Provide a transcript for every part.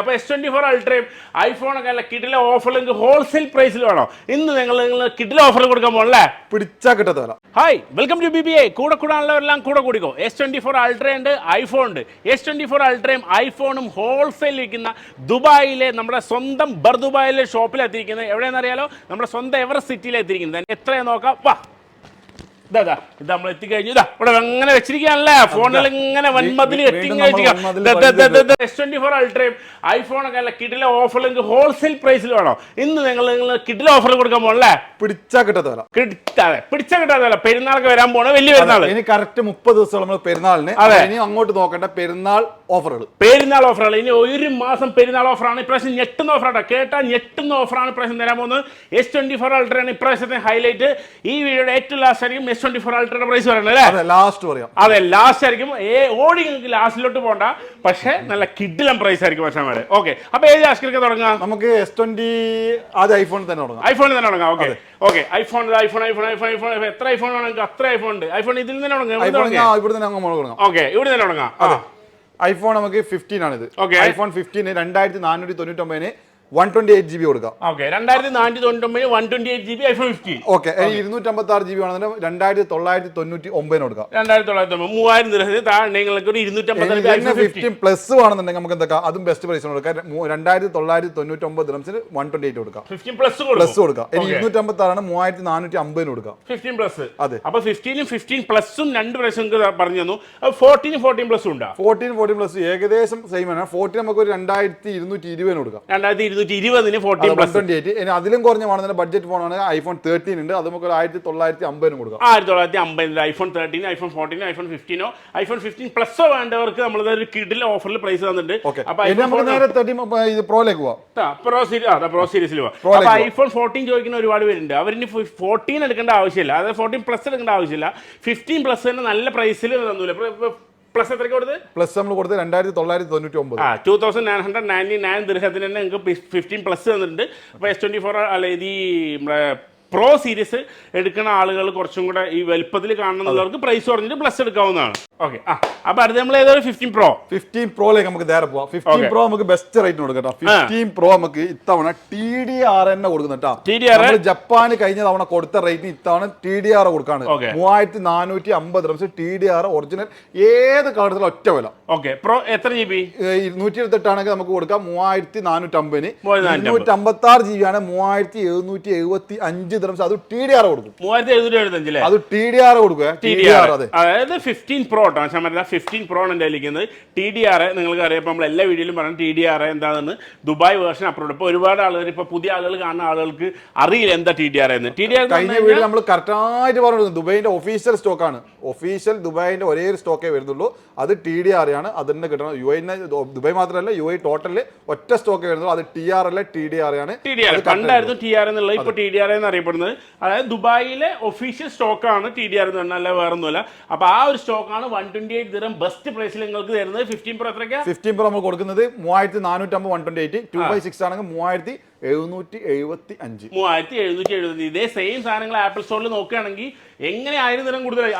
അപ്പോൾ S24 അൾട്രയും ഐഫോണൊക്കെ അല്ല കിഡിലെ ഓഫറിൽ നിങ്ങൾക്ക് ഹോൾസെയിൽ പ്രൈസിൽ വേണോ? ഇന്ന് നിങ്ങൾ കിഡിലെ ഓഫർ കൊടുക്കാൻ പോകണല്ലേ? പിടിച്ചാൽ കിട്ടത്തല്ല. Hi, welcome to BBA. കൂടെ കൂടാനുള്ളവരെല്ലാം കൂടെ കൂടിക്കോ. S24 അൾട്ര ഉണ്ട്, ഐഫോൺ ഉണ്ട്. S24 അൾട്രയും ഐഫോണും ഹോൾസെയിൽ വിൽക്കുന്ന ദുബായിലെ നമ്മുടെ സ്വന്തം ദുബായിലെ ഷോപ്പിലെത്തിയിരിക്കുന്നത്. എവിടെയെന്നറിയാലോ? നമ്മുടെ സ്വന്തം എവറസ്റ്റ് സിറ്റിയിലെത്തിയിരിക്കുന്നത്. എത്രയാണ് നോക്കാം, വാ. ഇതാ ഇത് നമ്മൾ എത്തിക്കഴിഞ്ഞു. ഇതാ ഇവിടെ അങ്ങനെ വെച്ചിരിക്കുകയാണല്ലേ, ഫോണിൽ ഇങ്ങനെ വൻമതിൽ S24 അൾട്രയും ഐഫോണൊക്കെ അല്ല കിഡിലെ ഓഫറിൽ നിങ്ങൾക്ക് ഹോൾസെയിൽ പ്രൈസിൽ വേണോ? ഇന്ന് നിങ്ങൾ കിഡിലെ ഓഫർ കൊടുക്കാൻ പോകണല്ലേ? പിടിച്ചാൽ കിട്ടത്തല്ല. പിടിച്ചാൽ കിട്ടാത്തല്ല. പെരുന്നാളൊക്കെ വരാൻ പോണ വലിയ പെരുന്നാൾ. ഇനി കറക്റ്റ് 30 ദിവസം നമ്മൾ പെരുന്നാളിന്. ഇനി അങ്ങോട്ട് നോക്കേണ്ട പെരുന്നാൾ ഓഫറുകൾ. ഇനി ഒരു മാസം പെരുന്നാൾ ഓഫറാണ്. ഇപ്രാവശ്യം ഞെട്ടുന്ന ഓഫറാണ്. കേട്ടാൽ ഞെട്ടുന്ന ഓഫറാണ് ഇപ്രാവശ്യം തരാൻ പോകുന്നത്. S24 അൾട്രയാണ് ഇപ്രാവശ്യത്തെ ഹൈലൈറ്റ്. ഈ വീഡിയോയുടെ ഏറ്റവും ലാസ്റ്റ് ആയിരിക്കും S24 അൾട്രയുടെ പ്രൈസ് പറയുന്നത് അല്ലേ? ലാസ്റ്റ് പറയാം. അതെ, ലാസ്റ്റ് ആയിരിക്കും. ഓടി നിങ്ങൾക്ക് ലാസ്റ്റിലോട്ട് പോകണ്ട, പക്ഷേ നല്ല കിഡിലം പ്രൈസ് ആയിരിക്കും പക്ഷേ. ഓക്കെ, അപ്പൊ ഏത് ആസ്കിലൊക്കെ തുടങ്ങാം? നമുക്ക് S20 ആദ്യം ഐഫോണിൽ തന്നെ തുടങ്ങാം. ഓക്കെ ഐഫോൺ എത്ര ഐഫോൺ വേണമെങ്കിൽ അത്ര ഐഫോൺ ഉണ്ട്. ഐഫോൺ ഇതിൽ തന്നെ തുടങ്ങാം. ഇവിടെ തന്നെ ഓക്കെ, ഇവിടെ തന്നെ തുടങ്ങാം. ഐഫോൺ നമുക്ക് 15 ആണിത്. ഐഫോൺ 15 2499 128 GB കൊടുക്കാം. 2499 128 GB ഐഫോൺ 15. ഓക്കെ, 256 GB ആണെന്നുണ്ടെങ്കിൽ 2999 കൊടുക്കാം. 3000 ദിവസത്തിന് താഴെ നിങ്ങൾക്ക് 15 പ്ലസ് ആണെന്നുണ്ടെങ്കിൽ നമുക്ക് എന്തൊക്കെ അതും ബെസ്റ്റ് പ്രൈസ് കൊടുക്കാം. 2999 ദിറംസിന് 128 കൊടുക്കാം. 15 പ്ലസ് കൊടുക്കാം. 256 ആണ് 3450 കൊടുക്കാം. 15 പ്ലസ്. അതെ, അപ്പൊ 15 പ്ലസും രണ്ട് പ്രൈസ് പറഞ്ഞു തന്നു. 14 പ്ലസും ഉണ്ടാ? 14 പ്ലസ് ഏകദേശം സെയിം ആണ്. 14 നമുക്ക് ഒരു 2220 കൊടുക്കാം. 2220 14 പ്ലസ്. അതിലും കുറഞ്ഞ ബഡ്ജറ്റ് ഫോണാണ് ഐഫോൺ 13 ഉണ്ട്. അത് നമുക്ക് 1950 കൊടുക്കാം. 1950 iPhone 13, iPhone 14, iPhone 15 iPhone 15 plus വേണ്ടവർക്ക് നമ്മൾ ഒരു കിഡിലെ ഓഫറിൽ പ്രൈസ് തന്നിട്ടുണ്ട്. പ്രോയിലേക്ക് പോവാം. പ്രോ സീരീസിൽ പോവാം. ഐഫോൺ 14 ചോദിക്കുന്ന ഒരുപാട് പേരുണ്ട്. അവരിനി 14 എടുക്കേണ്ട ആവശ്യമില്ല, അതായത് 14 പ്ലസ് എടുക്കേണ്ട ആവശ്യമില്ല. 15 പ്ലസ് തന്നെ നല്ല പ്രൈസിൽ തന്നൂല. പ്ലസ് എത്ര കൊടുത്ത്? പ്ലസ് നമ്മൾ കൊടുത്ത് 2999. 2999 ദിർഹത്തിന് തന്നെ നിങ്ങൾക്ക് 15 പ്ലസ് തന്നിട്ടുണ്ട്. അപ്പോൾ S24 അല്ല ഇത് ഈ പ്രോ സീരീസ് എടുക്കുന്ന ആളുകൾ കുറച്ചും കൂടെ ഈ വലുപ്പത്തിൽ കാണുന്നവർക്ക് പ്രൈസ് കുറഞ്ഞിട്ട് പ്ലസ് എടുക്കാവുന്നതാണ്. ഓക്കെ, അപ്പൊ അടുത്ത് നമ്മൾ ഏതൊരു 15 പ്രോയിലേക്ക് നമുക്ക് നേരെ പോവാം. 15 പ്രോ നമുക്ക് ബെസ്റ്റ് റേറ്റ് കൊടുക്കാം. 15 പ്രോ നമുക്ക് ഇത്തവണ TDR തന്നെ കൊടുക്കുന്നുണ്ട്. ജപ്പാന് കഴിഞ്ഞ തവണ കൊടുത്ത റേറ്റിന് ഇത്തവണ TDR കൊടുക്കാണ്. 3450 ദിറംസ് TDR ഒറിജിനൽ ഏത് കളറിലും ഒറ്റ വില. ഓക്കെ, പ്രോ എത്ര GB? 228 ആണെങ്കിൽ നമുക്ക് കൊടുക്കാം 3450. 256 GB ആണ് 3775 ദിറംസ്. അത് TDR കൊടുക്കും. 3775 അത് TDR കൊടുക്കുക. അതായത് 15 പ്രോ 15 പ്രോ ആണ് എൻ്റെ ഇരിക്കുന്നത്. TDR നിങ്ങൾക്ക് അറിയാം, നമ്മൾ എല്ലാ വീഡിയോയിലും പറഞ്ഞു TDR എന്താണെന്ന്. Dubai version upload. ഇപ്പോൾ ഒരുപാട് ആളുകൾ, ഇപ്പോൾ പുതിയ ആളുകൾ കാണുന്ന ആളുകൾക്ക് അറിയില്ല എന്താ TDR എന്ന്. TDR കഴിഞ്ഞ വീഡിയോ നമ്മൾ കറക്റ്റായിട്ട് പറഞ്ഞു. ദുബായിന്റെ ഒഫീഷ്യൽ സ്റ്റോക്കാണ്. ഒഫീഷ്യൽ ദുബായിന്റെ ഒരേ ഒരു സ്റ്റോക്കേ വരുന്നുള്ളൂ. അത് TDR ആണ്. അതിന് കിട്ടണം. ദുബായ് മാത്രമല്ല UAE ടോട്ടല് ഒറ്റ സ്റ്റോക്കേ വരുന്നുള്ളൂ. അത് TR അല്ല TDR ആണ്. പണ്ടായിരുന്നു TR എന്നുള്ളത്, ഇപ്പോൾ TDR എന്ന് അറിയപ്പെടുന്നത്. അതായത് ദുബായിലെ ഒഫീഷ്യൽ സ്റ്റോക്കാണ് TDR എന്ന് പറഞ്ഞാൽ, അല്ല വേറൊന്നുമല്ല. അപ്പൊ ആ ഒരു സ്റ്റോക്കാണ് 128 ദിറം ബെസ്റ്റ് പ്രൈസിൽ നിങ്ങൾക്ക് തരുന്നത്. 15 പ്രോ എത്രയ്ക്കാ? 15 പ്രോ നമ്മൾ കൊടുക്കുന്നത് 3450 128. 256 ആണെങ്കിൽ 3775. ഇതേ സെയിം സാധനങ്ങൾ ആപ്പിൾ സ്റ്റോറിൽ നോക്കുകയാണെങ്കിൽ എങ്ങനെ 1000 ദിറം കൂടുതലായി?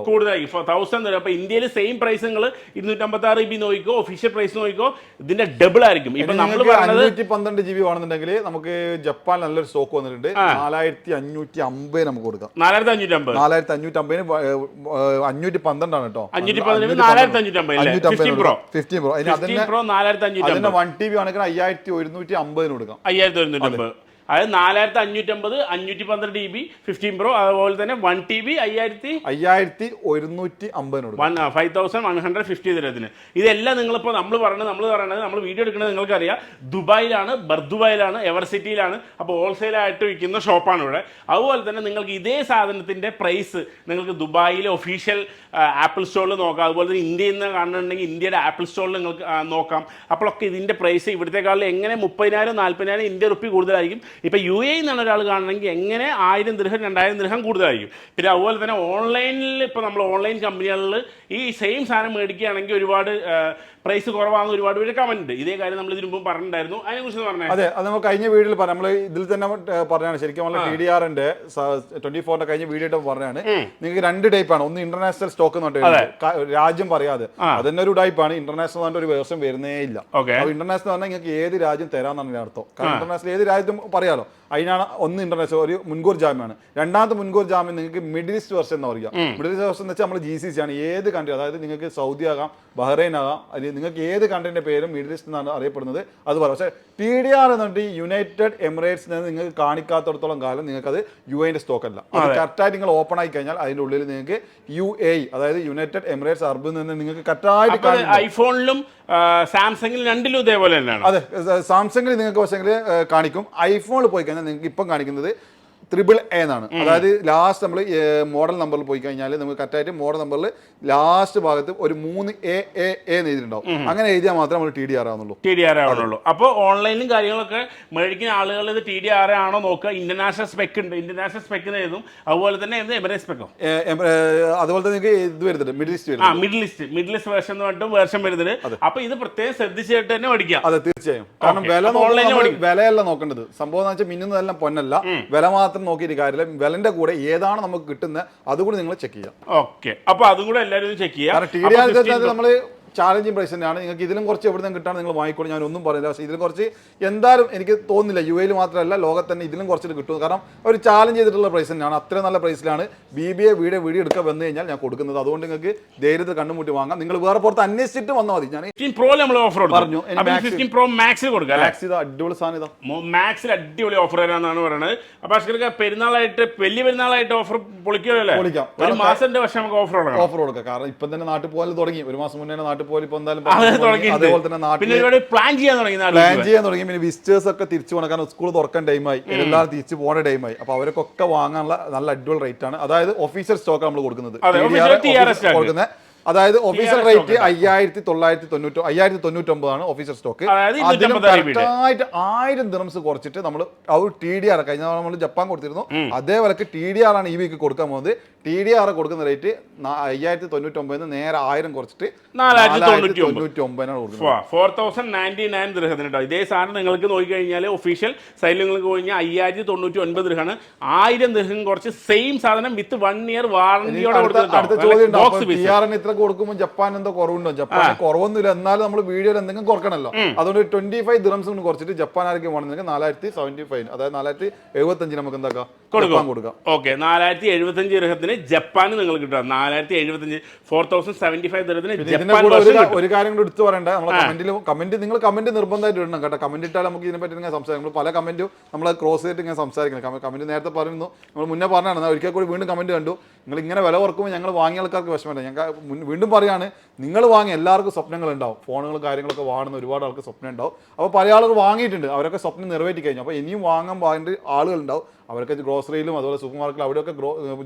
കൂടുതലായി 1000 ദിറം. അപ്പൊ ഇന്ത്യയിൽ സെയിം പ്രൈസ് നിങ്ങൾ 256 GB നോക്കിക്കോ, ഒഫീഷ്യൽ പ്രൈസ് നോക്കിക്കോ, ഇതിന്റെ ഡബിൾ ആയിരിക്കും. ഇപ്പൊ നമ്മൾ 512 GB ആണെന്നുണ്ടെങ്കിൽ നമുക്ക് ജപ്പാൻ നല്ലൊരു സ്റ്റോക്ക് വന്നിട്ടുണ്ട്. 4550 നമുക്ക് കൊടുക്കാം. 4550 512 ആണ് കേട്ടോ. 512 പ്രോ. 15 പ്രോ അതിന്റെ 1 TB ആണെങ്കിൽ 5150 കൊടുക്കാം. 5150. അതായത് 4550 512 GB 15 പ്രോ. അതുപോലെ തന്നെ 1 TB 5150 5150 ദിരത്തിന്. ഇതെല്ലാം നിങ്ങളിപ്പോൾ നമ്മൾ വീഡിയോ എടുക്കുന്നത് നിങ്ങൾക്കറിയാം. ദുബായിലാണ്, ദുബായിലാണ്, എവർസിറ്റിയിലാണ്. അപ്പോൾ ഹോൾസെയിലായിട്ട് വിൽക്കുന്ന ഷോപ്പാണ് ഇവിടെ. അതുപോലെ തന്നെ നിങ്ങൾക്ക് ഇതേ സാധനത്തിൻ്റെ പ്രൈസ് നിങ്ങൾക്ക് ദുബായിലെ ഒഫീഷ്യൽ ആപ്പിൾ സ്റ്റോറിൽ നോക്കാം. അതുപോലെ തന്നെ ഇന്ത്യയിൽ നിന്ന് കാണുന്നുണ്ടെങ്കിൽ ഇന്ത്യയുടെ ആപ്പിൾ സ്റ്റോറിൽ നിങ്ങൾക്ക് നോക്കാം. അപ്പോഴൊക്കെ ഇതിൻ്റെ പ്രൈസ് ഇവിടത്തെക്കാളും എങ്ങനെ 30,000 40,000 ഇന്ത്യ റുപ്പി കൂടുതലായിരിക്കും. ഇപ്പോൾ UAE എന്നാണ് ഒരാൾ കാണണമെങ്കിൽ എങ്ങനെ 1000 ദിർഹം 2000 ദിർഹം കൂടുതലായിരിക്കും. പിന്നെ അതുപോലെ തന്നെ ഓൺലൈനിൽ ഇപ്പോൾ നമ്മൾ ഓൺലൈൻ കമ്പനികളിൽ ഈ സെയിം സാധനം മേടിക്കുകയാണെങ്കിൽ ഒരുപാട് പ്രൈസ് കുറവാണെന്ന് ഒരുപാട് പേര് കമന്റ് ഉണ്ട്. ഇതേ കാര്യം നമ്മൾ ഇതിനു മുമ്പ് പറഞ്ഞിട്ടുണ്ടായിരുന്നു. അതിനെക്കുറിച്ച് പറഞ്ഞത് അതെ, അത് നമ്മൾ കഴിഞ്ഞ വീഡിയോയിൽ പറയാം. നമ്മൾ ഇതിൽ തന്നെ പറഞ്ഞാണ് ശരിക്കും നമ്മൾ TDRന്റെ 24ന്റെ കഴിഞ്ഞ വീഡിയോ പറഞ്ഞാണ്. നിങ്ങൾക്ക് 2 ടൈപ്പാണ്. ഒന്ന് ഇന്റർനാഷണൽ സ്റ്റോക്ക് എന്ന് പറഞ്ഞിട്ട് രാജ്യം പറയാതെ അതന്നെ ഒരു ടൈപ്പാണ്. ഇന്റർനാഷണൽ പറഞ്ഞ ഒരു വേർഷൻ വരുന്നേ ഇല്ല. അപ്പോൾ ഇന്റർനാഷണൽ പറഞ്ഞാൽ നിങ്ങൾക്ക് ഏത് രാജ്യം തരാന്നാണ് അർത്ഥം. കാരണം ഇന്റർനാഷണൽ ഏത് രാജ്യത്തും പറയാലോ. അതിനാണ് ഒന്ന് ഇന്റർനാഷണൽ ഒരു മുൻകൂർ ജാമ്യമാണ്. രണ്ടാമത്തെ മുൻകൂർ ജാമ്യം നിങ്ങൾക്ക് മിഡിൽ ഈസ്റ്റ് വെർഷൻ എന്ന് പറയുക. മിഡിൽ ഈസ്റ്റ് വെർഷൻ എന്ന് വെച്ചാൽ നമ്മൾ GCC ആണ്. ഏത് കൺട്രി, അതായത് നിങ്ങൾക്ക് സൗദി ആകാം, ബഹ്റൈൻ ആകാം, അല്ലെങ്കിൽ നിങ്ങൾക്ക് ഏത് കൺട്രിന്റെ പേരും മിഡിൽ ഈസ്റ്റ് എന്നാണ് അറിയപ്പെടുന്നത്. അത് പറയാം. പക്ഷേ TDR എന്ന് പറഞ്ഞിട്ട് യുണൈറ്റഡ് എമിറേറ്റ്സിന് നിങ്ങൾക്ക് കാണിക്കാത്തടത്തോളം കാലം നിങ്ങൾക്ക് അത് UAE സ്റ്റോക്ക് അല്ല. അത് കറക്റ്റായിട്ട് നിങ്ങൾ ഓപ്പൺ ആയി കഴിഞ്ഞാൽ അതിന്റെ ഉള്ളിൽ നിങ്ങൾക്ക് UAE, അതായത് യുണൈറ്റഡ് എമിറേറ്റ്സ് അറബിൽ നിന്ന് നിങ്ങൾക്ക് കറക്റ്റായിട്ട് ഐഫോണിലും സാംസങ്ങിൽ രണ്ടിലും ഇതേപോലെ തന്നെയാണ്. അതെ, സാംസങ്ങിൽ നിങ്ങൾക്ക് പക്ഷേ കാണിക്കും. ഐഫോണിൽ പോയി കഴിഞ്ഞാൽ നിങ്ങൾക്ക് ഇപ്പം കാണിക്കുന്നത് AAA എന്നാണ്. അതായത് ലാസ്റ്റ് നമ്മൾ മോഡൽ നമ്പറിൽ പോയി കഴിഞ്ഞാൽ നമുക്ക് കറക്റ്റായിട്ട് മോഡൽ നമ്പറിൽ ലാസ്റ്റ് ഭാഗത്ത് ഒരു 3A എഴുതിയിട്ടുണ്ടാവും. അങ്ങനെ എഴുതിയാൽ മാത്രമേ നമ്മൾ TDR ആവുന്നുള്ളൂ. അപ്പോൾ ഓൺലൈനിലും കാര്യങ്ങളൊക്കെ മേടിക്കുന്ന ആളുകൾ ഇത് TDR ആണോ നോക്കുക. ഇന്റർനാഷണൽ സ്പെക്ക് ഉണ്ട്, ഇന്റർനാഷണൽ സ്പെക്ക് എഴുതും. അതുപോലെ തന്നെ എമിറേറ്റ് സ്പെക്കോ, അതുപോലെ തന്നെ നിങ്ങൾക്ക് ഇത് വരുന്നുണ്ട് മിഡിൽ ഈസ്റ്റ് വേർഷൻ എന്ന് പറഞ്ഞിട്ട് വേർഷൻ വരുന്നുണ്ട്. അപ്പൊ ഇത് പ്രത്യേകം ശ്രദ്ധിച്ചിട്ട് തന്നെ മേടിക്കാം. അതെ, തീർച്ചയായും. കാരണം വിലയല്ല നോക്കേണ്ടത്. സംഭവം എന്ന് വെച്ചാൽ മിന്നുന്നതെല്ലാം പൊന്നല്ല, വില മാത്രം നോക്കിയിട്ട് കാര്യമില്ല. വിലന്റെ കൂടെ ഏതാണ് നമുക്ക് കിട്ടുന്നത് അതുകൂടി നിങ്ങൾ ചെക്ക് ചെയ്യാം. ഓക്കെ, അപ്പൊ അതും കൂടെ എല്ലാവരും ചെക്ക് ചെയ്യാം. TDR നമ്മള് ചാലഞ്ചിങ് പ്രൈസ് തന്നെയാണ്. നിങ്ങൾക്ക് ഇതിലും കുറച്ച് എവിടെ നിന്ന് കിട്ടാണ് നിങ്ങൾ വാങ്ങിക്കോളൂ, ഞാൻ ഒന്നും പറയില്ല. പക്ഷേ ഇതിലും കുറച്ച് എന്തായാലും എനിക്ക് തോന്നുന്നില്ല UAE മാത്രമല്ല ലോകത്ത് തന്നെ ഇതിലും കുറച്ചിട്ട് കിട്ടും. കാരണം ഒരു ചാലഞ്ച് ചെയ്തിട്ടുള്ള പ്രൈസ് തന്നെയാണ്. അത്രയും നല്ല പ്രൈസിലാണ് BBA വീഡിയോ എടുക്കാൻ വന്നു കഴിഞ്ഞാൽ ഞാൻ കൊടുക്കുന്നത്. അതുകൊണ്ട് നിങ്ങൾക്ക് ധൈര്യത്തിൽ കണ്ടുമുട്ടി വാങ്ങാം. നിങ്ങൾ വേറെ പുറത്ത് അന്വേഷിച്ചിട്ട് വന്നാൽ മതി. ഞാൻ 15 Pro നമ്മൾ ഓഫർ പറഞ്ഞു. 15 Pro Max കൊടുക്കാം. അടിപൊളി സാധനം, മാക്സിൽ അടിപൊളി ഓഫർ തരാന്നാണ് പറയുന്നത്. അപ്പൊ അഷ്കർക്ക് പെരുന്നാളായിട്ട് വലിയ പെരുന്നാളായിട്ട് ഓഫർ പൊളിക്കുമല്ലേ? ഒരു മാസത്തിന്റെ പക്ഷേ നമുക്ക് ഓഫർ കൊടുക്കാം. കാരണം ഇപ്പം തന്നെ നാട്ടിൽ പോകാൻ തുടങ്ങി. ഒരു മാസം മുന്നേ നാട്ടിൽ പോലെ ഇപ്പൊ എന്തായാലും അതേപോലെ തന്നെ നാട്ടിൽ പ്ലാൻ ചെയ്യാൻ തുടങ്ങി. പിന്നെ വിസിറ്റേഴ്സ് ഒക്കെ തിരിച്ചു പോകണം. കാരണം സ്കൂൾ തുറക്കാൻ ടൈമായി, എല്ലാവരും തിരിച്ചു പോകുന്ന ടൈമായി. അപ്പൊ അവർക്കൊക്കെ വാങ്ങാനുള്ള നല്ല അടിപൊളി റേറ്റ് ആണ്. അതായത് ഒഫീഷ്യൽ സ്റ്റോക്ക് നമ്മൾ കൊടുക്കുന്നത്. അതായത് ഒഫീഷ്യൽ റേറ്റ് 5,999 ഒഫീഷ്യൽ സ്റ്റോക്ക്. അതിലും കറക്റ്റായിട്ട് 1000 ദിർഹംസ് കുറച്ചിട്ട് നമ്മൾ TDR കഴിഞ്ഞ നമ്മൾ ജപ്പാൻ കൊടുത്തിരുന്നു. അതേപോലെ TDR ആണ് ഈ വീക്ക് കൊടുക്കാൻ പോകുന്നത്. TDR കൊടുക്കുന്ന റേറ്റ് 5,099 നേരെ 1000 കുറച്ചിട്ട് 4,099 കൊടുക്കുന്നത്. 4,099 ദിർഹത്തിന്. ഇതേ സാധനം നിങ്ങൾക്ക് നോക്കിക്കഴിഞ്ഞാൽ ഒഫീഷ്യൽ സൈഡിൽ നിങ്ങൾക്ക് കഴിഞ്ഞാൽ 5,099 ദിർഹമാണ്. 1000 ദിർഹം കുറച്ച് സെയിം സാധനം വിത്ത് 1 year വാറന്റിയോടെ കൊടുത്തിട്ടുണ്ട്. കൊടുക്കുമ്പോൾ ജപ്പാൻ എന്തോ കുറവുണ്ടോ? ജപ്പാൻ കുറവൊന്നുമില്ല. എന്നാലും നമ്മൾ വീഡിയോയിൽ എന്തെങ്കിലും കുറക്കണല്ലോ. അതുകൊണ്ട് 25 ദിർഹംസ് കുറച്ചിട്ട് ജപ്പാൻ ആയിരിക്കും വേണമെങ്കിൽ 4,075, അതായത് 4,075 നമുക്ക് എന്താക്കാം കൊടുക്കാം. ഓക്കെ, 4,075 ദിർഹത്തിന് ജപ്പാൻ നിങ്ങൾ കിട്ടുക. 4,075 4,075 ദിർഹത്തിന് ജപ്പാൻ. ഒരു കാര്യം കൂടി എടുത്തു പറയണ്ട, നമ്മളെ നിങ്ങൾ കമന്റ് നിർബന്ധമായിട്ട് ഇടണം കേട്ടോ. കമന്റ് ഇട്ടാൽ നമുക്ക് ഇതിനെപ്പറ്റി ഇങ്ങനെ സംസാരിക്കും. നമ്മൾ പല കമന്റും നമ്മൾ ക്രോസ് ചെയ്തിട്ട് ഇങ്ങനെ സംസാരിക്കണം. കമന്റ് നേരത്തെ പറയുന്നു, നമ്മൾ മുന്നേ പറഞ്ഞാണ്. ഒരിക്കൽ കൂടി വീണ്ടും കമന്റ് കണ്ടു, നിങ്ങൾ ഇങ്ങനെ വില കുറക്കുമ്പോൾ ഞങ്ങൾ വാങ്ങിയ ആൾക്കാർക്ക് വിഷമമില്ല. ഞങ്ങൾ വീണ്ടും പറയാണ്, നിങ്ങൾ വാങ്ങി എല്ലാവർക്കും സ്വപ്നങ്ങൾ ഉണ്ടാവും. ഫോണുകളും കാര്യങ്ങളൊക്കെ വാങ്ങുന്ന ഒരുപാട് ആൾക്ക് സ്വപ്നം ഉണ്ടാവും. അപ്പോൾ പല ആളുകൾ വാങ്ങിയിട്ടുണ്ട്, അവരൊക്കെ സ്വപ്നം നിറവേറ്റി കഴിഞ്ഞു. അപ്പോൾ ഇനിയും വാങ്ങാൻ വേണ്ടി ആളുകളുണ്ടാവും. അവർക്ക് ഗ്രോസറിയിലും അതുപോലെ സൂപ്പർ മാർക്കറ്റിലും അവിടെയൊക്കെ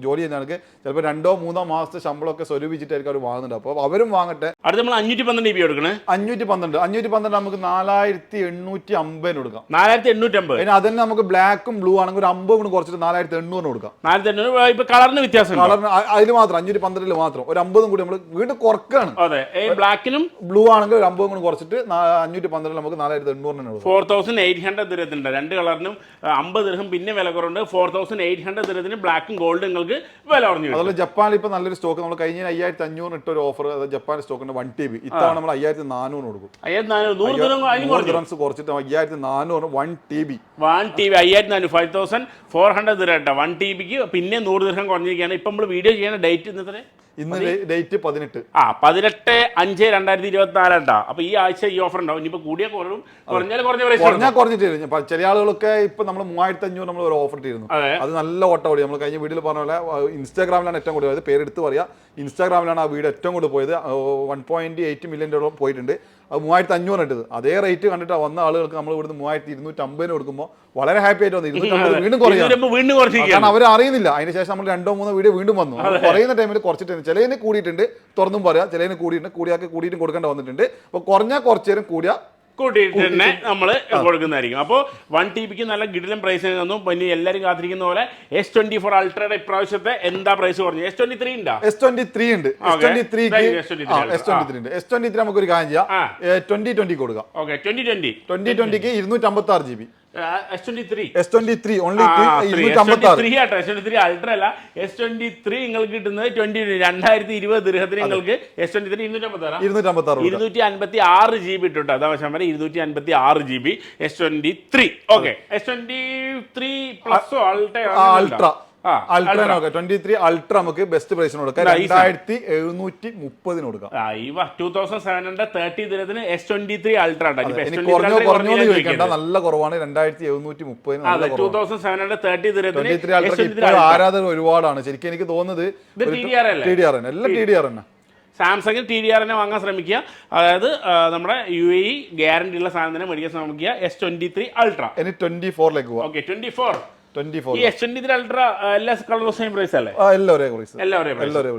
ജോലി ചെയ്യുന്നവർക്ക് ചിലപ്പോൾ 2-3 മാസത്തെ ശമ്പളമൊക്കെ സ്വരൂപിച്ചിട്ടായിരിക്കും അവർ വാങ്ങുന്നുണ്ട്. അപ്പോൾ അവരും വാങ്ങട്ടെ. അടുത്ത് നമ്മൾ 512 GB കൊടുക്കണേ. 512 നമുക്ക് 4,850 കൊടുക്കാം. 4,850. പിന്നെ അതന്നെ നമുക്ക് ബ്ലാക്കും ബ്ലൂ ആണെങ്കിൽ ഒരു 50 കുറച്ചിട്ട് 4,800 കൊടുക്കാം. 4,800. ഇപ്പൊ കളറിന് വ്യത്യാസം, കളറിന് അതിൽ മാത്രം 512 മാത്രം ഒരു 50 കൂടി നമ്മൾ വീണ്ടും കുറക്കാണ്. അതെ, ബ്ലാക്കിനും ബ്ലൂ ആണെങ്കിൽ ഒരു 50 കുറച്ചിട്ട് 512 നമുക്ക് 4,800 4,800 ദിർഹത്തിന്റെ 2 കളറിനും 50 ദിർഹം പിന്നെ വില കുറവുണ്ട്. 4,800 ദിർഹത്തിന് ബ്ലാക്കും ഗോൾഡ് നിങ്ങൾക്ക് വില കുറഞ്ഞു. അതുപോലെ ജപ്പാനിൽ ഇപ്പൊ നല്ലൊരു സ്റ്റോക്ക് നമ്മൾ കഴിഞ്ഞ 5,500 ഇട്ടൊരു ഓഫർ ജപ്പാൻ സ്റ്റോക്കിന്റെ 1 TB ഇത്തവണ നമ്മൾ 5,400 കൊടുക്കും. 5,400 കുറച്ചിട്ട് 5,400 1 TB 5,400 5,400 ദിർഹം 1 TBക്ക് പിന്നെ 100 ദിർഹം കുറഞ്ഞിരിക്കുകയാണ്. ഇപ്പൊ നമ്മൾ വീഡിയോ ചെയ്യുന്ന ഡേറ്റ് ഇന്ന് ഡേറ്റ് 18 18/5/2024. അപ്പൊ ഈ ആഴ്ച ഈ ഓഫർ ഉണ്ടാവും. ഇനിയിപ്പോ കൂടിയ കുറവും കുറഞ്ഞിട്ട് ചില ആളുകളൊക്കെ ഇപ്പൊ നമ്മൾ 3,500 നമ്മൾ ഒരു ഓഫർ ഇട്ടിരുന്നു. അത് നല്ല ഓട്ടം ഓടി. നമ്മൾ കഴിഞ്ഞ വീഡിയോയിൽ പറഞ്ഞ പോലെ ഇൻസ്റ്റാഗ്രാമിലാണ് ഏറ്റവും കൂടുതൽ പോയത്. പേരെടുത്ത് പറയാം, ഇൻസ്റ്റാഗ്രാമിലാണ് ആ വീഡിയോ ഏറ്റവും കൂടുതൽ പോയത്. 1.8 മില്യൺ പോയിട്ടുണ്ട്. അത് 3,500 ഇട്ടത്. അതേ റേറ്റ് കണ്ടിട്ട് വന്ന ആളുകൾക്ക് നമ്മൾ ഇവിടുന്ന് 3,250 കൊടുക്കുമ്പോൾ വളരെ ഹാപ്പി ആയിട്ട് വന്നു. 250 വീണ്ടും കുറയും. കാരണം അവർ അറിയുന്നില്ല. അതിനുശേഷം നമ്മൾ 2-3 വീഡിയോ വീണ്ടും വന്നു. കുറയുന്ന ടൈമിൽ കുറച്ചിട്ടുണ്ട്. ചിലതിന് കൂടിയിട്ടുണ്ട്, തുറന്നും പറയാം. ചിലതിന് കൂടിയിട്ടുണ്ട്, കൂടിയിട്ടും കൊടുക്കേണ്ട വന്നിട്ടുണ്ട്. അപ്പോൾ കുറഞ്ഞാൽ കുറച്ച് നേരം കൂടിയാൽ കൂട്ടിയിട്ട് തന്നെ നമ്മൾ കൊടുക്കുന്നതായിരിക്കും. അപ്പോൾ 1 TBക്ക് നല്ല കിടിലൻ പ്രൈസ് തന്നു. പിന്നെ എല്ലാവരും കാത്തിരിക്കുന്ന പോലെ S24 അൾട്രയുടെ ഇപ്രാവശ്യത്തെ എന്താ പ്രൈസ് പറഞ്ഞു? S23 ഉണ്ടോ? S23 ഉണ്ട്. S23 നമുക്കൊരു കാര്യം ചെയ്യാം, 2020 കൊടുക്കാം. Okay, 2020 2020ക്ക് 256 GB. S23 only 256. S23 ultra അല്ല, S23 നിങ്ങൾക്ക് കിട്ടുന്നത് 2020 ദിർഹത്തിന് നിങ്ങൾക്ക് S23 256 GB ഇട്ടുണ്ട്. അതാ പക്ഷേ 256 GB S23. ഓക്കെ, S23 പ്ലസോ അൾട്ര 23 അൾട്ര നമുക്ക് ബെസ്റ്റ് പ്രൈസിന് കൊടുക്കാം, 2730 കൊടുക്കാം. 2730 ദിനത്തിന് S23 അൾട്ര കുറഞ്ഞോന്ന് ചോദിക്കേണ്ട, നല്ല കുറവാണ്. 2730 ആരാധകർ ഒരുപാടാണ്. ശരിക്കും എനിക്ക് തോന്നുന്നത് TDR എല്ലാം TDR തന്നെ. സാംസങ് TDR വാങ്ങാൻ ശ്രമിക്കുക. അതായത് നമ്മുടെ UAE ഗ്യാരണ്ടി ഉള്ള സാധനം തന്നെ മേടിക്കാൻ ശ്രമിക്കുക. S23 ultra. ഇനി 24ലേക്ക് പോവാം. ഓക്കെ, 24. ഈ S23 അൾട്ര എല്ലാ കളറും സെയിം പ്രൈസ് അല്ലേ? എല്ലാം ഒരേ പ്രൈസ്.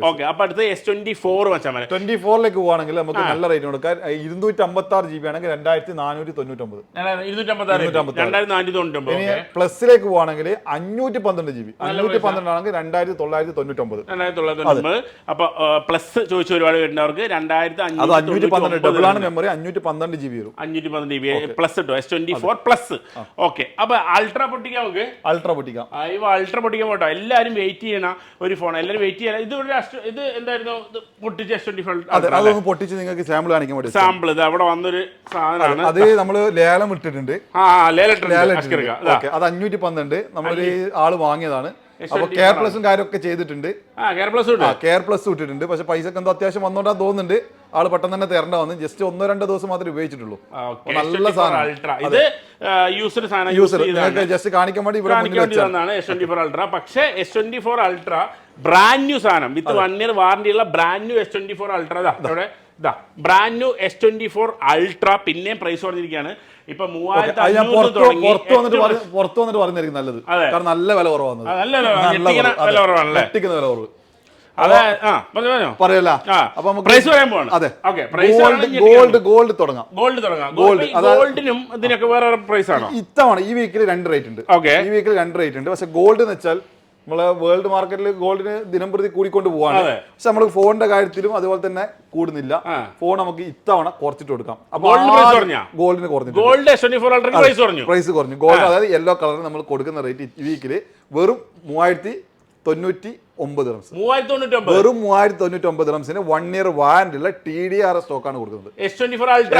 ഓക്കെ, അപ്പൊ അടുത്ത് S24 വെച്ചാൽ 24ലേക്ക് പോവാണെങ്കിൽ നമുക്ക് നല്ല റേറ്റ് കൊടുക്കാം. 256 GB ആണെങ്കിൽ 2499. 2499. പ്ലസിലേക്ക് പോവാണെങ്കിൽ 512 GB. 512 ആണെങ്കിൽ 2999. അപ്പൊ പ്ലസ് ചോദിച്ച ഒരുപാട് വരുന്നവർക്ക് 2512 ഡബിൾ ആണ് മെമ്മറി, 512 GB വരും. 512 GB പ്ലസ് കിട്ടും S24 പ്ലസ്. ഓക്കെ, അപ്പൊ അൾട്ര പൊട്ടിക്കാൻ നമുക്ക് അൾട്ര പൊട്ടിക്കാൻ പോട്ടോ. എല്ലാവരും വെയിറ്റ് ചെയ്യണ ഒരു ഫോൺ, എല്ലാവരും വെയിറ്റ് ചെയ്യണം. ഇത് എന്തായിരുന്നു പൊട്ടിച്ച് S24 പൊട്ടിച്ച് നിങ്ങൾക്ക് സാമ്പിൾ കാണിക്കാൻ വേണ്ടി സാമ്പിൾ ഇത് അവിടെ വന്നൊരു സാധനമാണ്. അത് നമ്മള് ലേലം ഇട്ടിട്ടുണ്ട്. അത് 512 നമ്മളൊരു ആള് വാങ്ങിയതാണ്. അപ്പൊ കെയർ പ്ലസും കാര്യമൊക്കെ ചെയ്തിട്ടുണ്ട്. കെയർ പ്ലസ് ഇട്ടിട്ടുണ്ട്. പക്ഷെ പൈസ എന്തോ അത്യാവശ്യം വന്നോണ്ടാ തോന്നുന്നുണ്ട്. ആള് പെട്ടെന്ന് തന്നെ തരേണ്ട വന്നു. ജസ്റ്റ് 1-2 ദിവസം മാത്രമേ ഉപയോഗിച്ചിട്ടുള്ളൂ. നല്ല സാധനം. ജസ്റ്റ് കാണിക്കാൻ വേണ്ടി S24 അൾട്ര. പക്ഷേ S24 അൾട്ര ബ്രാൻഡ് ന്യൂ സാധനം വിത്ത് 1 year വാറന്റി ഉള്ള brand new S24 ultra. Brand new S24 ultra പിന്നെയും പ്രൈസ് പറഞ്ഞിരിക്കുകയാണ്. ഇപ്പൊ 3500 തുടങ്ങി പുറത്തു വന്നിട്ട് പറഞ്ഞിരിക്കും നല്ലത്. കാരണം നല്ല വില കുറവാണ്. ഗോൾഡ് തുടങ്ങാം. ഗോൾഡിനും ഇതിനൊക്കെ വേറെ പ്രൈസ് ആണോ? ഇത്തവണ ഈ വീക്കിൽ 2 റേറ്റ് ഉണ്ട്. ഈ വീക്കിൽ 2 റേറ്റ് ഉണ്ട്. പക്ഷെ ഗോൾഡ് എന്ന് വെച്ചാൽ നമ്മളെ വേൾഡ് മാർക്കറ്റിൽ ഗോൾഡിന് ദിനം പ്രതി കൂടിക്കൊണ്ട് പോവാണ്. പക്ഷെ നമ്മൾ ഫോണിന്റെ കാര്യത്തിലും അതുപോലെ തന്നെ കൂടുന്നില്ല. ഫോൺ നമുക്ക് ഇത്തവണ കുറച്ചിട്ട് കൊടുക്കാം. ഗോൾഡിന് പ്രൈസ് കുറഞ്ഞു. ഗോൾഡ് അതായത് യെല്ലോ കളറിന് നമ്മൾ കൊടുക്കുന്ന റേറ്റ് ഈ വീക്കില് വെറും 3099. വെറും 3099 1 year വാറന്റി ഉള്ള TDR സ്റ്റോക്കാണ് കൊടുക്കുന്നത്. S24 ultra.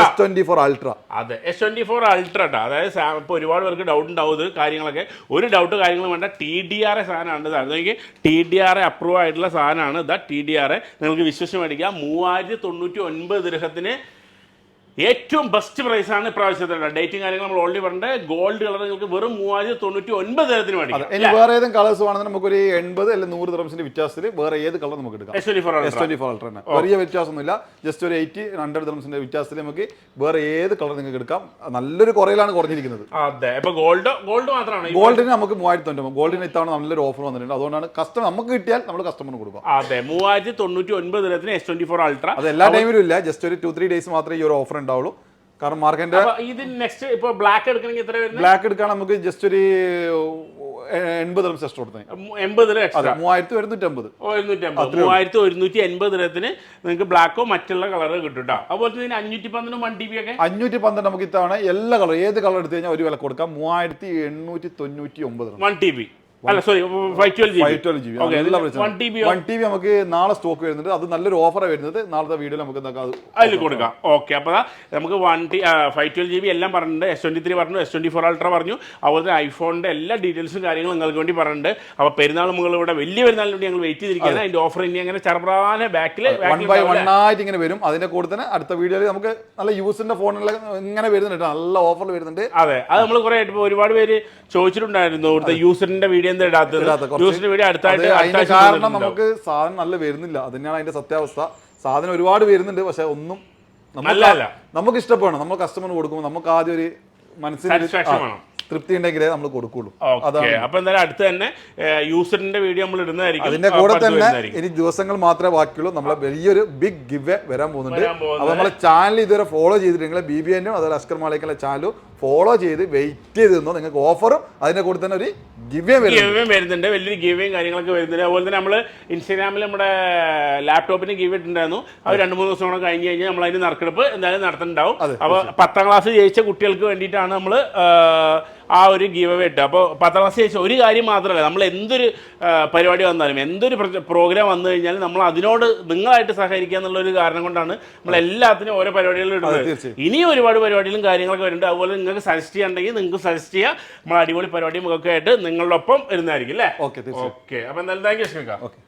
അതെ, S24 അൾട്ര. അതായത് ഇപ്പൊ ഒരുപാട് പേർക്ക് ഡൗട്ട് ഉണ്ടാവും കാര്യങ്ങളൊക്കെ. ഒരു കാര്യങ്ങളും വേണ്ട. TDR സാധനമാണ്. അതെനിക്ക് TDR അപ്രൂവ് ആയിട്ടുള്ള സാധനമാണ്. TDR നിങ്ങൾക്ക് വിശ്വസിച്ച് മേടിക്കാം. 3099 ദിർഹത്തിന് ഏറ്റവും ബെസ്റ്റ് പ്രൈസ് ആണ് ഇപ്രാവശ്യത്തെ. ഡേറ്റിംഗ് കാര്യങ്ങൾ നമ്മൾ ഓൾറെഡി പറഞ്ഞിട്ട് ഗോൾഡ് കളർ നിങ്ങൾക്ക് വെറും 3099 ദിർഹത്തിന് മേടിക്കാം. ഇനി വേറെ ഏതെങ്കിലും കളേഴ്സ് വേണമെങ്കിൽ നമുക്കൊരു 80 അല്ലെങ്കിൽ 100 ദിർഹംസിന്റെ വ്യത്യാസത്തിൽ വേറെ ഏത് കളർ നമുക്ക് എടുക്കാം. S24 അൾട്ര തന്നെ വലിയ വ്യത്യാസമൊന്നുമില്ല. ജസ്റ്റ് ഒരു 80-100 ദിർഹംസിന്റെ വ്യത്യാസത്തിൽ നമുക്ക് വേറെ ഏത് കളർ നിങ്ങൾക്ക് എടുക്കാം. നല്ലൊരു കുറയിലാണ് കുറഞ്ഞിരിക്കുന്നത്. അതെ, ഇപ്പൊ ഗോൾഡ് മാത്രമാണ്. ഗോൾഡിന് നമുക്ക് 3099. ഗോൾഡിന് ഇത്തവണ നല്ലൊരു ഓഫർ വന്നിട്ടുണ്ട്. അതുകൊണ്ടാണ് കസ്റ്റമർ നമുക്ക് കിട്ടിയാൽ നമ്മൾ കസ്റ്റമറിന് കൊടുക്കാം. അതെ, 3099 ദിർഹത്തിന് S24 അൾട്ര. അത് എല്ലാ ടൈമിലും ഇല്ല. ജസ്റ്റ് ഒരു 2-3 ഡേയ്സ് മാത്രമേ ഈ ഒരു ഓഫർ ഉണ്ടാവുള്ളൂ. കാരണം മാർക്കറ്റിന്റെ ഇത് നെക്സ്റ്റ് ഇപ്പൊ ബ്ലാക്ക് എടുക്കണമെങ്കിൽ എത്ര വരുന്നത്? ബ്ലാക്ക് എടുക്കാൻ നമുക്ക് ജസ്റ്റ് ഒരു 80 ദിർഹംസ് എക്സ്ട്രാ കൊടുത്തേ. 80 എക്സ്ട്രാ 3150. 3180 ദിർഹത്തിന് നിങ്ങൾക്ക് ബ്ലാക്കോ മറ്റുള്ള കളർ കിട്ടും കേട്ടോ. അതുപോലെ തന്നെ 512 1 TB ഒക്കെ 512 നമുക്ക് ഇത്തവണ എല്ലാ കളർ ഏത് കളർ എടുത്തു കഴിഞ്ഞാൽ ഒരു വില കൊടുക്കാം. 3899 1 TB. അല്ല സോറി 512 GB. 1 TB നമുക്ക് നാളെ സ്റ്റോക്ക് വരുന്നുണ്ട്. അത് നല്ലൊരു ഓഫറാണ് വരുന്നത്. നാളത്തെ വീഡിയോയിൽ നമുക്ക് അതിൽ കൊടുക്കാം. ഓക്കെ, അപ്പോൾ നമുക്ക് 512 GB എല്ലാം പറഞ്ഞിട്ടുണ്ട്. S23 പറഞ്ഞു, S24 അൾട്ര പറഞ്ഞു. അതുപോലെ തന്നെ ഐഫോണിന്റെ എല്ലാ ഡീറ്റെയിൽസും കാര്യങ്ങളും നിങ്ങൾക്ക് വേണ്ടി പറഞ്ഞിട്ടുണ്ട്. അപ്പോൾ പെരുന്നാൾ മുകളിൽ ഇവിടെ വലിയ പെരുന്നാളിന് വേണ്ടി ഞങ്ങൾ വെയിറ്റ് ചെയ്തിരിക്കുകയാണ്. അതിന്റെ ഓഫർ ഇനി അങ്ങനെ ചെറുപ്രാനെ ബാക്കിൽ 1 by 1 ആയിട്ട് ഇങ്ങനെ വരും. അതിന്റെ കൂടെ തന്നെ അടുത്ത വീഡിയോയിൽ നമുക്ക് നല്ല യൂസിന്റെ ഫോണിൽ ഇങ്ങനെ വരുന്നുണ്ട്. നല്ല ഓഫർ വരുന്നുണ്ട്. അതെ, അത് നമ്മൾ കുറെ ഒരുപാട് പേര് ചോദിച്ചിട്ടുണ്ടായിരുന്നു ഇവിടുത്തെ യൂസറിന്റെ വീഡിയോ കാരണം നമുക്ക് സാധനം നല്ല വരുന്നില്ല. അത് തന്നെയാണ് അതിന്റെ സത്യാവസ്ഥ. സാധനം ഒരുപാട് വരുന്നുണ്ട്, പക്ഷെ ഒന്നും നമുക്ക് ഇഷ്ടപ്പെടണം. നമ്മൾ കസ്റ്റമറിന് കൊടുക്കുമ്പോൾ നമുക്ക് ആദ്യം ഒരു മനസ്സിന് തൃപ്തി ഉണ്ടെങ്കിലേ നമ്മൾ കൊടുക്കുള്ളൂ. അപ്പൊ എന്തായാലും അടുത്ത് തന്നെ യൂസറിന്റെ വീഡിയോ നമ്മൾ ഇടുന്നതായിരിക്കും. അതിന്റെ കൂടെ തന്നെ ഇനി ദിവസങ്ങൾ മാത്രമേ ബാക്കിയുള്ളൂ. നമ്മളെ വലിയൊരു ബിഗ് ഗിവ് വരാൻ പോകുന്നുണ്ട്. അപ്പൊ നമ്മളെ ചാനൽ ഇതുവരെ ഫോളോ ചെയ്തിട്ടുണ്ടെങ്കിൽ BBN അതുപോലെ അസ്കർ മാളിക്കലെ ചാനലും ഫോളോ ചെയ്ത് വെയിറ്റ് ചെയ്ത് നിന്നോ. നിങ്ങൾക്ക് ഓഫറും അതിന്റെ കൂടെ തന്നെ ഒരു ഗിവ് വരുന്നുണ്ട്. വലിയൊരു ഗിവേയും കാര്യങ്ങളൊക്കെ വരുന്നുണ്ട്. അതുപോലെ തന്നെ നമ്മൾ ഇൻസ്റ്റാഗ്രാമിൽ നമ്മുടെ ലാപ്ടോപ്പിന് ഗിവ് ഇട്ടുണ്ടായിരുന്നു. അത് 2-3 ദിവസം കൂടെ കഴിഞ്ഞ് കഴിഞ്ഞാൽ നമ്മൾ അതിന് നറുക്കെടുപ്പ് എന്തായാലും നടത്തുന്നുണ്ടാവും. അപ്പോൾ 10ാം ക്ലാസ് ജയിച്ച കുട്ടികൾക്ക് വേണ്ടിയിട്ടാണ് നമ്മൾ ആ ഒരു ഗീവ് അവേ ഇട്ട്. അപ്പോൾ 10ാം ക്ലാസ് ജയിച്ച ഒരു കാര്യം മാത്രമല്ല, നമ്മൾ എന്തൊരു പരിപാടി വന്നാലും എന്തൊരു പ്രോഗ്രാം വന്നു കഴിഞ്ഞാലും നമ്മൾ അതിനോട് നിങ്ങളായിട്ട് സഹകരിക്കുക എന്നുള്ളൊരു കാരണം കൊണ്ടാണ് നമ്മൾ എല്ലാത്തിനും ഓരോ പരിപാടികളും ഇടുന്നത്. ഇനിയും ഒരുപാട് പരിപാടികളും കാര്യങ്ങളൊക്കെ വരുന്നുണ്ട്. അതുപോലെ നിങ്ങൾക്ക് സജസ്റ്റ് ചെയ്യാണ്ടെങ്കിൽ നിങ്ങൾക്ക് സജസ്റ്റ് ചെയ്യാം. നമ്മൾ അടിപൊളി പരിപാടിയും ഒക്കെ ആയിട്ട് നിങ്ങളുടെ ഒപ്പം വരുന്നതായിരിക്കും അല്ലേ? ഓക്കെ. അപ്പോൾ എന്തായാലും താങ്ക് യു.